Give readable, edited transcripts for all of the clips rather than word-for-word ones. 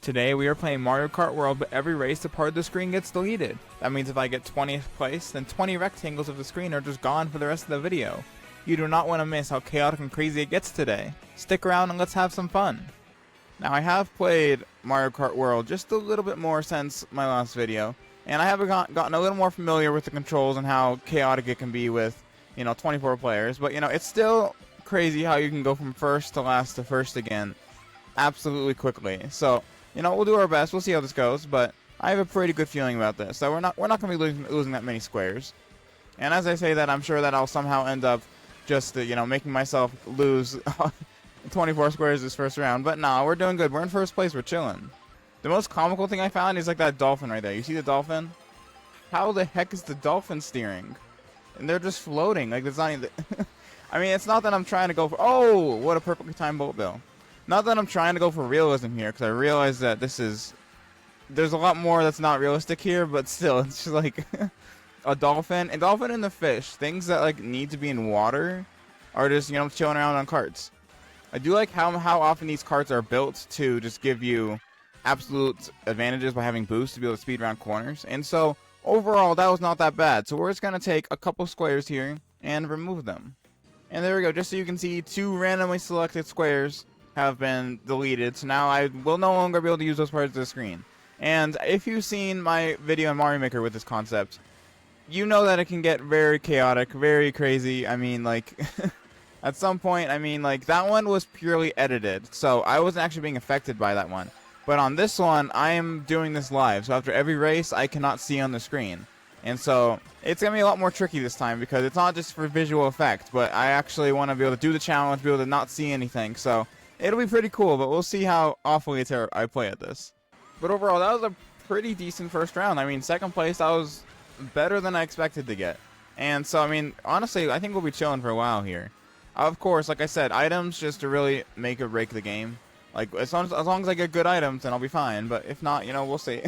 Today we are playing Mario Kart World, but every race a part of the screen gets deleted. That means if I get 20th place, then 20 rectangles of the screen are just gone for the rest of the video. You do not want to miss how chaotic and crazy it gets today. Stick around and let's have some fun. Now I have played Mario Kart World just a little bit more since my last video, and I have gotten a little more familiar with the controls and how chaotic it can be with, 24 players, but it's still crazy how you can go from first to last to first again absolutely quickly. So, we'll do our best. We'll see how this goes, but I have a pretty good feeling about this. So we're not going to be losing that many squares. And as I say that, I'm sure that I'll somehow end up just, making myself lose 24 squares this first round. But no, we're doing good. We're in first place. We're chilling. The most comical thing I found is like that dolphin right there. You see the dolphin? How the heck is the dolphin steering? And they're just floating. Like, there's not even... I mean, it's not that I'm trying to go for... Oh, what a perfectly timed boat bill. Not that I'm trying to go for realism here, because I realize that this is... There's a lot more that's not realistic here, but still, it's just like... a dolphin. A dolphin and the fish. Things that, like, need to be in water are just, chilling around on carts. I do like how often these carts are built to just give you absolute advantages by having boosts to be able to speed around corners. And so, overall, that was not that bad. So we're just going to take a couple squares here and remove them. And there we go. Just so you can see, 2 randomly selected squares have been deleted, so now I will no longer be able to use those parts of the screen. And if you've seen my video on Mario Maker with this concept, you know that it can get very chaotic, very crazy. I mean, like, at some point, that one was purely edited, so I wasn't actually being affected by that one. But on this one, I am doing this live, so after every race, I cannot see on the screen. And so, it's going to be a lot more tricky this time, because it's not just for visual effect, but I actually want to be able to do the challenge, be able to not see anything, so... It'll be pretty cool, but we'll see how awfully I play at this. But overall, that was a pretty decent first round. I mean, second place, that was better than I expected to get. And so, honestly, I think we'll be chilling for a while here. Of course, like I said, items just to really make or break the game. Like, as long as I get good items, then I'll be fine. But if not, we'll see.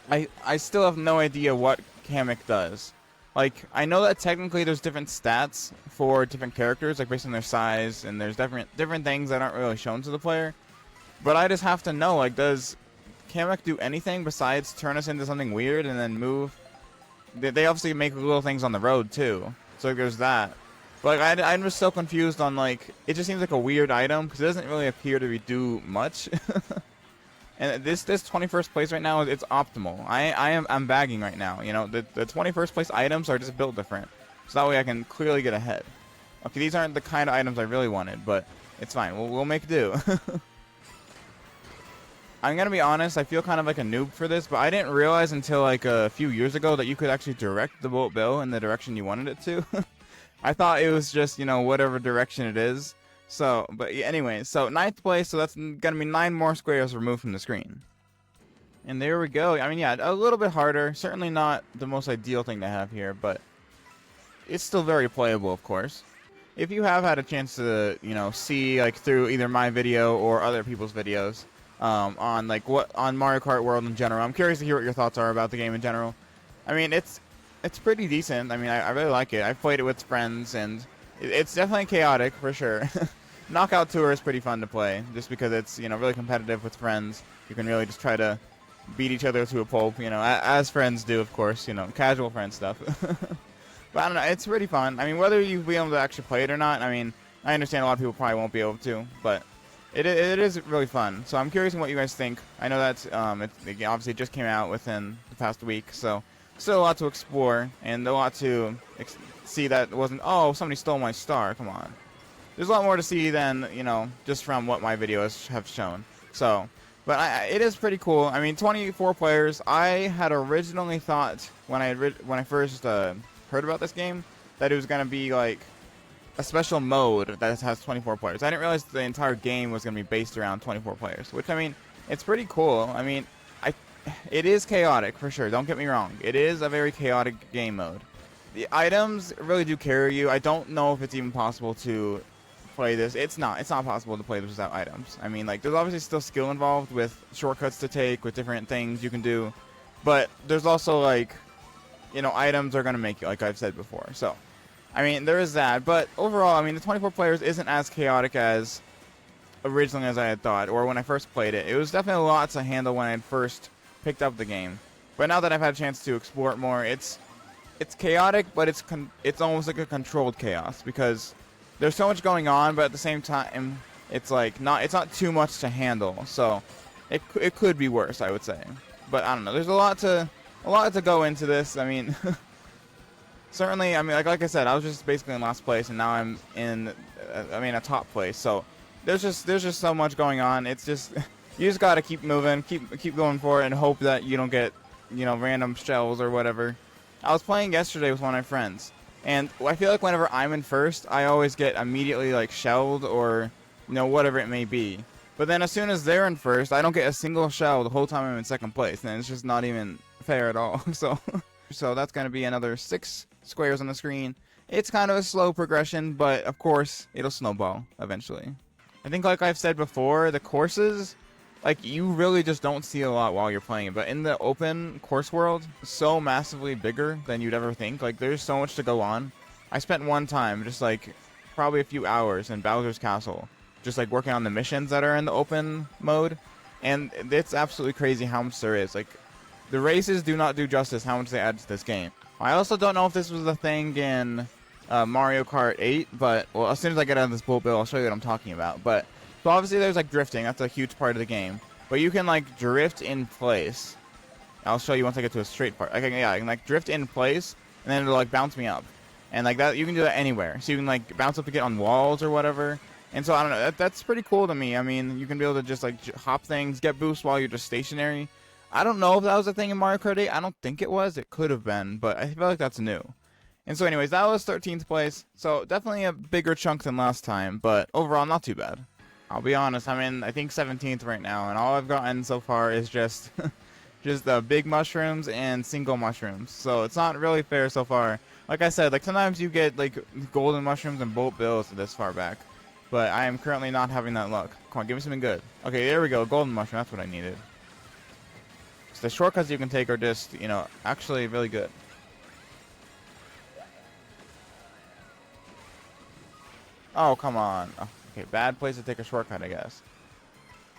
I still have no idea what Kamek does. Like, I know that technically there's different stats for different characters, like based on their size, and there's different things that aren't really shown to the player. But I just have to know, like, does Kamek do anything besides turn us into something weird and then move? They obviously make little things on the road, too. So there's that. But, like, I'm just so confused on, like, it just seems like a weird item, because it doesn't really appear to do much. And this 21st place right now, it's optimal. I'm bagging right now. The 21st place items are just built different, so that way I can clearly get ahead. Okay, these aren't the kind of items I really wanted, but it's fine. We'll make do. I'm gonna be honest. I feel kind of like a noob for this, but I didn't realize until like a few years ago that you could actually direct the boat bill in the direction you wanted it to. I thought it was just whatever direction it is. So, but anyway, so 9th place, so that's gonna be 9 more squares removed from the screen. And there we go. Yeah, a little bit harder. Certainly not the most ideal thing to have here, but it's still very playable, of course. If you have had a chance to, see like through either my video or other people's videos on Mario Kart World in general, I'm curious to hear what your thoughts are about the game in general. It's pretty decent. I really like it. I've played it with friends, and it's definitely chaotic, for sure. Knockout Tour is pretty fun to play, just because it's, really competitive with friends. You can really just try to beat each other to a pulp, as friends do, of course, casual friend stuff. But I don't know, it's pretty fun. Whether you'll be able to actually play it or not, I understand a lot of people probably won't be able to, but it is really fun. So I'm curious on what you guys think. I know that it obviously just came out within the past week, so still a lot to explore, and a lot to see that wasn't, oh, somebody stole my star, come on. There's a lot more to see than, just from what my videos have shown. So, but it is pretty cool. 24 players. I had originally thought, when I first heard about this game, that it was going to be, like, a special mode that has 24 players. I didn't realize the entire game was going to be based around 24 players, which, it's pretty cool. It is chaotic, for sure. Don't get me wrong. It is a very chaotic game mode. The items really do carry you. I don't know if it's even possible to play this. It's not possible to play this without items. There's obviously still skill involved with shortcuts to take, with different things you can do. But there's also, like, items are going to make you, like I've said before. So, there is that. But overall, the 24 players isn't as chaotic as originally as I had thought, or when I first played it. It was definitely a lot to handle when I had first picked up the game. But now that I've had a chance to explore it more, it's chaotic, but it's almost like a controlled chaos, because there's so much going on, but at the same time, it's like it's not too much to handle. So it could be worse, I would say. But I don't know. There's a lot to go into this. I mean, certainly. I mean, like I said, I was just basically in last place, and now I'm in a top place. So there's just so much going on. It's just you just gotta keep moving, keep going for it, and hope that you don't get random shells or whatever. I was playing yesterday with one of my friends, and I feel like whenever I'm in first, I always get immediately like shelled or whatever it may be. But then as soon as they're in first, I don't get a single shell the whole time I'm in second place, and it's just not even fair at all. So that's gonna be another 6 squares on the screen. It's kind of a slow progression, but of course it'll snowball eventually. I think, like I've said before, the courses, like, you really just don't see a lot while you're playing it. But in the open course world, so massively bigger than you'd ever think. Like, there's so much to go on. I spent one time, just like probably a few hours in Bowser's Castle, just like working on the missions that are in the open mode, and it's absolutely crazy how much there is. Like, the races do not do justice how much they add to this game. I also don't know if this was a thing in Mario Kart 8, but, well, as soon as I get out of this bullet bill, I'll show you what I'm talking about. But so obviously there's like drifting. That's a huge part of the game. But you can like drift in place. I'll show you once I get to a straight part. Okay, yeah, I can like drift in place, and then it'll like bounce me up. And like that, you can do that anywhere. So you can like bounce up to get on walls or whatever. And so I don't know. That's pretty cool to me. I mean, you can be able to just like hop things, get boosts while you're just stationary. I don't know if that was a thing in Mario Kart 8. I don't think it was. It could have been, but I feel like that's new. And so anyways, that was 13th place. So definitely a bigger chunk than last time, but overall not too bad. I'll be honest, I'm in, I think, 17th right now, and all I've gotten so far is just big mushrooms and single mushrooms. So it's not really fair so far. Like I said, like sometimes you get like golden mushrooms and bullet bills this far back, but I am currently not having that luck. Come on, give me something good. Okay, there we go, golden mushroom, that's what I needed. So the shortcuts you can take are just, actually really good. Oh, come on. Oh, okay, bad place to take a shortcut, I guess.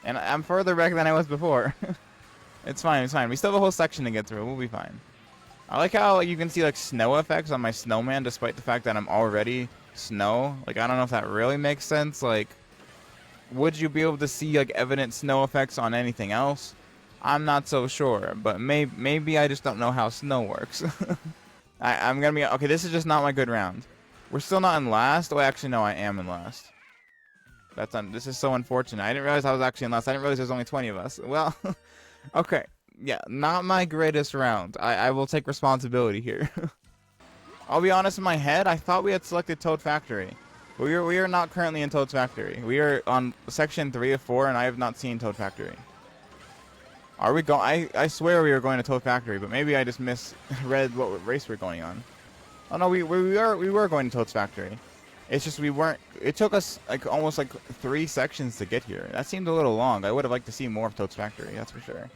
And I'm further back than I was before. It's fine, it's fine. We still have a whole section to get through. We'll be fine. I like how you can see like snow effects on my snowman despite the fact that I'm already snow. Like, I don't know if that really makes sense. Like, would you be able to see like evident snow effects on anything else? I'm not so sure, but maybe I just don't know how snow works. I'm gonna be okay. This is just not my good round. We're still not in last. Oh, actually, no, I am in last. This is so unfortunate. I didn't realize I was actually in last. I didn't realize there's only 20 of us. Well, okay, yeah, not my greatest round. I will take responsibility here. I'll be honest. In my head, I thought we had selected Toad Factory. We are not currently in Toad's Factory. We are on section 3 of 4, and I have not seen Toad Factory. Are we going? I swear we were going to Toad Factory, but maybe I just misread what race we're going on. Oh no, we were going to Toad's Factory. It's just we weren't. It took us like almost like 3 sections to get here. That seemed a little long. I would have liked to see more of Toad's Factory. That's for sure.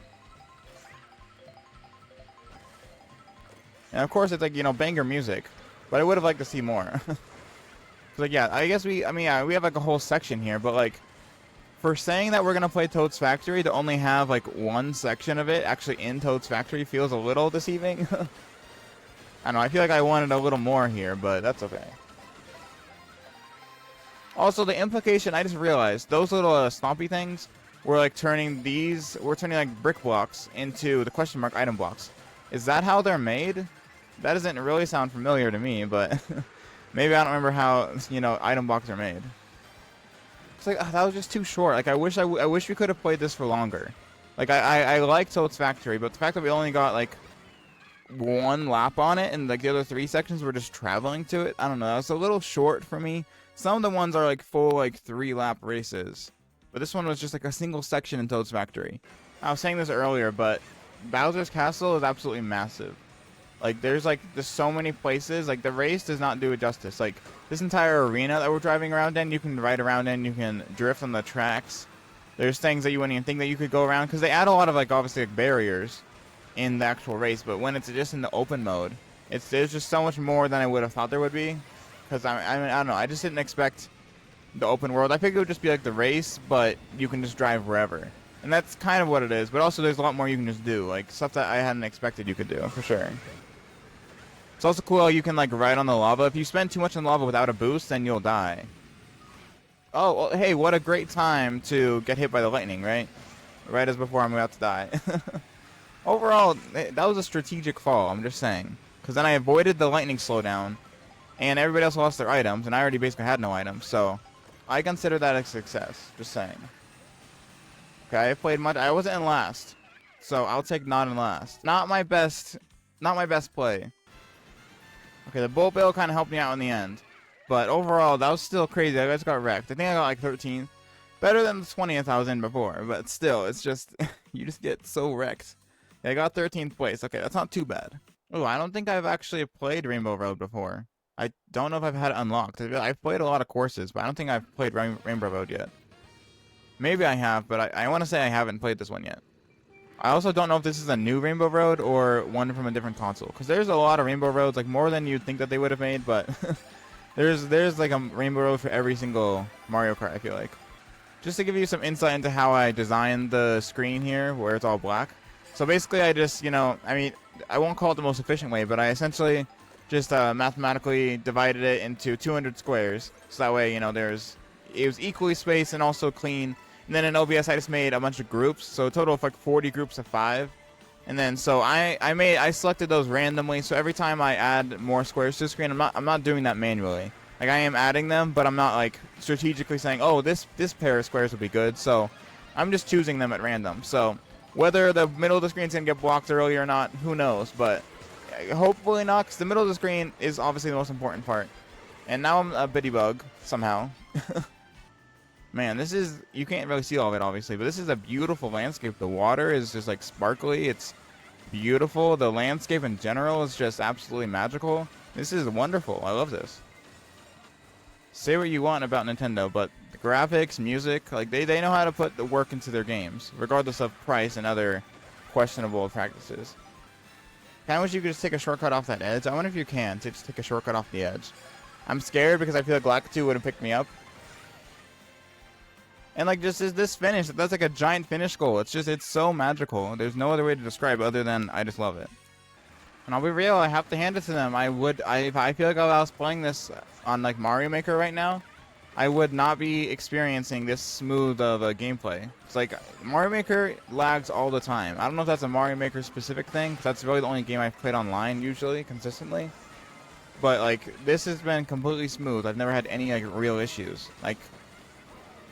And of course, it's like banger music, but I would have liked to see more. Like, yeah, I guess we have like a whole section here, but like, for saying that we're gonna play Toad's Factory to only have like 1 section of it actually in Toad's Factory feels a little deceiving. I don't know, I feel like I wanted a little more here, but that's okay. Also, the implication, I just realized, those little stompy things were like turning like brick blocks into the question mark item blocks. Is that how they're made? That doesn't really sound familiar to me, but maybe I don't remember how, item blocks are made. It's like, that was just too short. Like, I wish we could have played this for longer. Like, I like Toad's Factory, but the fact that we only got like 1 lap on it and like the other 3 sections were just traveling to it, I don't know, it's a little short for me. Some of the ones are like full like 3-lap races, but this one was just like a single section in Toad's Factory. I was saying this earlier, but Bowser's Castle is absolutely massive. Like, there's so many places. Like, the race does not do it justice. Like, this entire arena that we're driving around in, you can ride around in, you can drift on the tracks. There's things that you wouldn't even think that you could go around, because they add a lot of like obviously like barriers in the actual race, but when it's just in the open mode, there's just so much more than I would have thought there would be. Because I don't know, I just didn't expect the open world. I figured it would just be like the race, but you can just drive wherever. And that's kind of what it is, but also there's a lot more you can just do, like stuff that I hadn't expected you could do, for sure. It's also cool how you can like ride on the lava. If you spend too much on lava without a boost, then you'll die. Oh, well, hey, what a great time to get hit by the lightning, right? Right as before I'm about to die. Overall, that was a strategic fall, I'm just saying. Because then I avoided the lightning slowdown, and everybody else lost their items, and I already basically had no items, so I consider that a success, just saying. Okay, I played much. I wasn't in last, so I'll take not in last. Not my best play. Okay, the bullet bill kind of helped me out in the end, but overall, that was still crazy. I just got wrecked. I think I got like 13th. Better than the 20th I was in before, but still, it's just, you just get so wrecked. Yeah, I got 13th place. Okay, that's not too bad. Oh, I don't think I've actually played Rainbow Road before. I don't know if I've had it unlocked. I've played a lot of courses, but I don't think I've played Rainbow Road yet. Maybe I have, but I want to say I haven't played this one yet. I also don't know if this is a new Rainbow Road or one from a different console, because there's a lot of Rainbow Roads, like more than you'd think that they would have made, but there's like a Rainbow Road for every single Mario Kart, I feel like. Just to give you some insight into how I designed the screen here, where it's all black. So basically I just, I mean, I won't call it the most efficient way, but I essentially just mathematically divided it into 200 squares. So that way, it was equally spaced and also clean. And then in OBS I just made a bunch of groups, so a total of like 40 groups of 5. And then so I selected those randomly, so every time I add more squares to the screen, I'm not doing that manually. Like, I am adding them, but I'm not, like, strategically saying, oh, this pair of squares will be good. So, I'm just choosing them at random. So, whether the middle of the screen is going to get blocked early or not, who knows. But, hopefully not, because the middle of the screen is obviously the most important part. And now I'm a bitty bug, somehow. Man, this is, you can't really see all of it, obviously, but this is a beautiful landscape. The water is just, like, sparkly. It's beautiful. The landscape in general is just absolutely magical. This is wonderful. I love this. Say what you want about Nintendo, but the graphics, music, like they know how to put the work into their games, regardless of price and other questionable practices. Kind of wish you could just take a shortcut off that edge. I wonder if you can to just take a shortcut off the edge. I'm scared because I feel like Lakitu would have picked me up. And like just this finish, that's like a giant finish goal. It's so magical. There's no other way to describe it other than I just love it. And I'll be real, I have to hand it to them. If I feel like if I was playing this on like Mario Maker right now, I would not be experiencing this smooth of a gameplay. It's like Mario Maker lags all the time. I don't know if that's a Mario Maker specific thing, because that's really the only game I've played online usually, consistently. But like this has been completely smooth. I've never had any like real issues. Like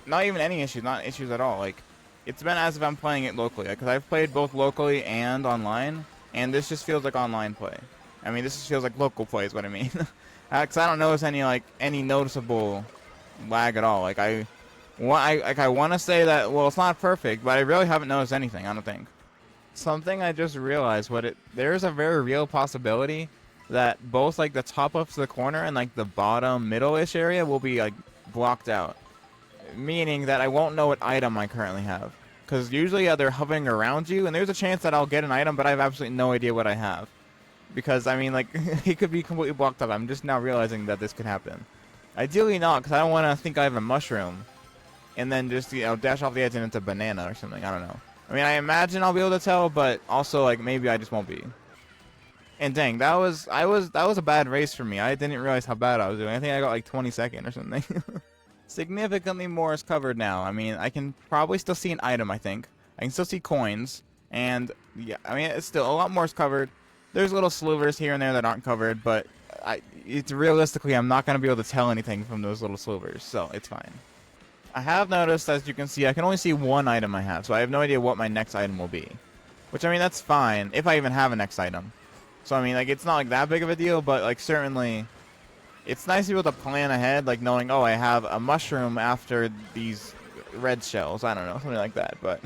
not even any issues, not issues at all. Like it's been as if I'm playing it locally, because I've played both locally and online. And this just feels like online play. I mean, this just feels like local play is what I mean. Because I don't notice any noticeable lag at all. Like I want to say that, well, it's not perfect, but I really haven't noticed anything, I don't think. Something I just realized, there's a very real possibility that both like the top up to the corner and like the bottom middle-ish area will be like blocked out. Meaning that I won't know what item I currently have. Because usually they're hovering around you, and there's a chance that I'll get an item, but I have absolutely no idea what I have. Because, I mean, like, it could be completely blocked up. I'm just now realizing that this could happen. Ideally not, because I don't want to think I have a mushroom, and then just, dash off the edge and into a banana or something. I don't know. I mean, I imagine I'll be able to tell, but also, like, maybe I just won't be. And dang, that was a bad race for me. I didn't realize how bad I was doing. I think I got, like, 22nd or something. Significantly more is covered now. I mean, I can probably still see an item, I think. I can still see coins. And, yeah, I mean, it's still a lot more is covered. There's little slivers here and there that aren't covered, but it's realistically, I'm not going to be able to tell anything from those little slivers, so it's fine. I have noticed, as you can see, I can only see one item I have, so I have no idea what my next item will be. Which, I mean, that's fine, if I even have a next item. So, I mean, like, it's not, like, that big of a deal, but, like, certainly... It's nice to be able to plan ahead, like knowing, oh, I have a mushroom after these red shells. I don't know, something like that. But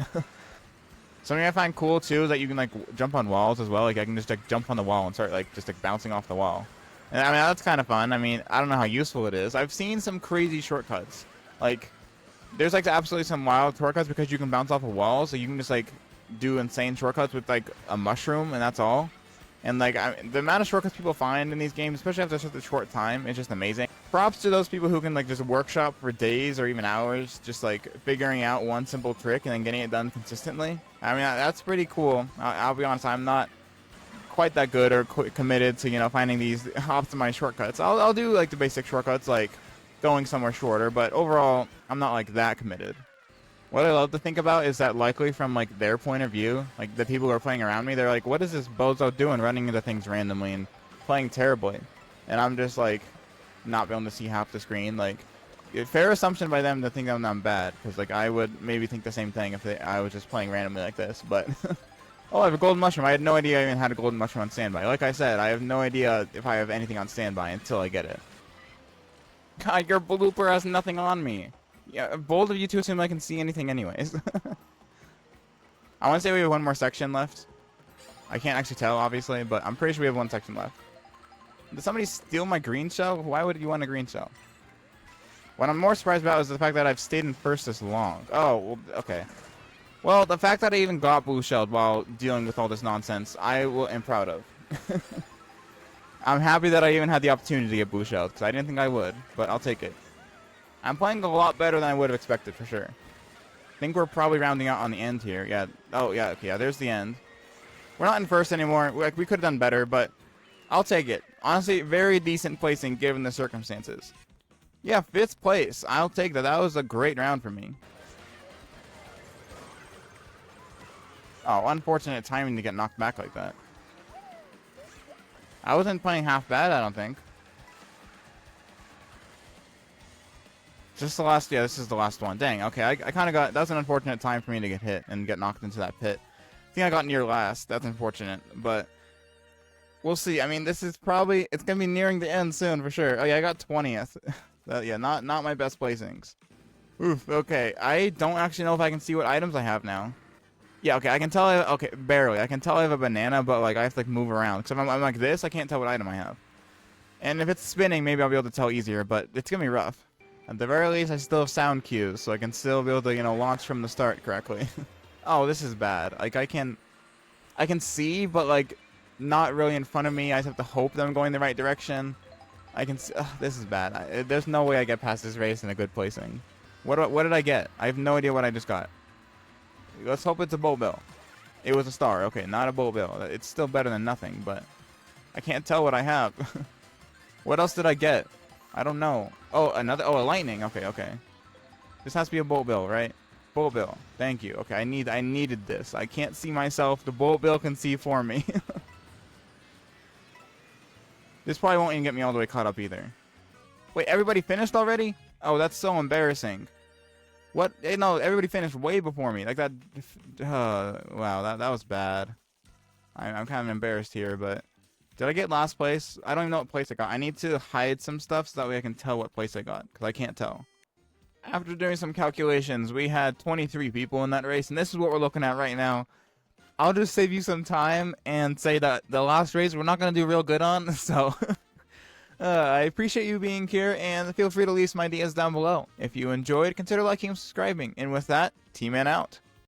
something I find cool too is that you can like jump on walls as well. Like I can just like jump on the wall and start like just like bouncing off the wall. And I mean that's kind of fun. I mean I don't know how useful it is. I've seen some crazy shortcuts. Like there's like absolutely some wild shortcuts because you can bounce off of walls. So you can just like do insane shortcuts with like a mushroom and that's all. And like the amount of shortcuts people find in these games, especially after such a short time, is just amazing. props to those people who can like just workshop for days or even hours, just like figuring out one simple trick and then getting it done consistently. I mean, that's pretty cool. I'll be honest, I'm not quite that good or committed to, you know, finding these optimized shortcuts. I'll do like the basic shortcuts, like going somewhere shorter, but overall, I'm not like that committed. What I love to think about is that likely from like their point of view, like the people who are playing around me, they're like, what is this bozo doing running into things randomly and playing terribly? And I'm just like not being able to see half the screen. Like, fair assumption by them to think that I'm bad, because like I would maybe think the same thing if I was just playing randomly like this. But oh, I have a golden mushroom. I had no idea I even had a golden mushroom on standby. Like I said, I have no idea if I have anything on standby until I get it. God, your blooper has nothing on me. Yeah, bold of you to assume I can see anything anyways. I want to say we have one more section left. I can't actually tell, obviously, but I'm pretty sure we have one section left. Did somebody steal my green shell? Why would you want a green shell? What I'm more surprised about is the fact that I've stayed in first this long. Oh, well, okay. Well, the fact that I even got blue shelled while dealing with all this nonsense, I am proud of. I'm happy that I even had the opportunity to get blue shelled, because I didn't think I would, but I'll take it. I'm playing a lot better than I would have expected, for sure. I think we're probably rounding out on the end here. Yeah. Oh, yeah, okay, yeah, there's the end. We're not in first anymore. Like, we could have done better, but I'll take it. Honestly, very decent placing given the circumstances. Yeah, 5th place. I'll take that. That was a great round for me. Oh, unfortunate timing to get knocked back like that. I wasn't playing half bad, I don't think. Just the last, yeah, this is the last one. Dang, okay, I kind of got, that's an unfortunate time for me to get hit and get knocked into that pit. I think I got near last. That's unfortunate, but we'll see. I mean, this is probably, it's going to be nearing the end soon for sure. Oh yeah, I got 20th. Yeah, not my best placings. Oof, okay. I don't actually know if I can see what items I have now. Yeah, okay, I can tell, okay, barely. I can tell I have a banana, but like I have to like move around. Because if I'm like this, I can't tell what item I have. And if it's spinning, maybe I'll be able to tell easier, but it's going to be rough. At the very least, I still have sound cues, so I can still be able to, you know, launch from the start correctly. Oh, this is bad. Like, I can see, but, like, not really in front of me. I just have to hope that I'm going the right direction. I can see, this is bad. There's no way I get past this race in a good placing. What did I get? I have no idea what I just got. Let's hope it's a bolt bill. It was a star. Okay, not a bolt bill. It's still better than nothing, but I can't tell what I have. What else did I get? I don't know. Oh, another. Oh, a lightning. Okay, okay. This has to be a bolt bill, right? Bolt bill. Thank you. Okay, I needed this. I can't see myself. The bolt bill can see for me. This probably won't even get me all the way caught up either. Wait, everybody finished already? Oh, that's so embarrassing. What? No, everybody finished way before me. Like that. Wow, that was bad. I'm kind of embarrassed here, but did I get last place? I don't even know what place I got. I need to hide some stuff so that way I can tell what place I got, because I can't tell. After doing some calculations, we had 23 people in that race, and this is what we're looking at right now. I'll just save you some time and say that the last race we're not going to do real good on, so I appreciate you being here, and feel free to leave some ideas down below. If you enjoyed, consider liking and subscribing, and with that, T-Man out.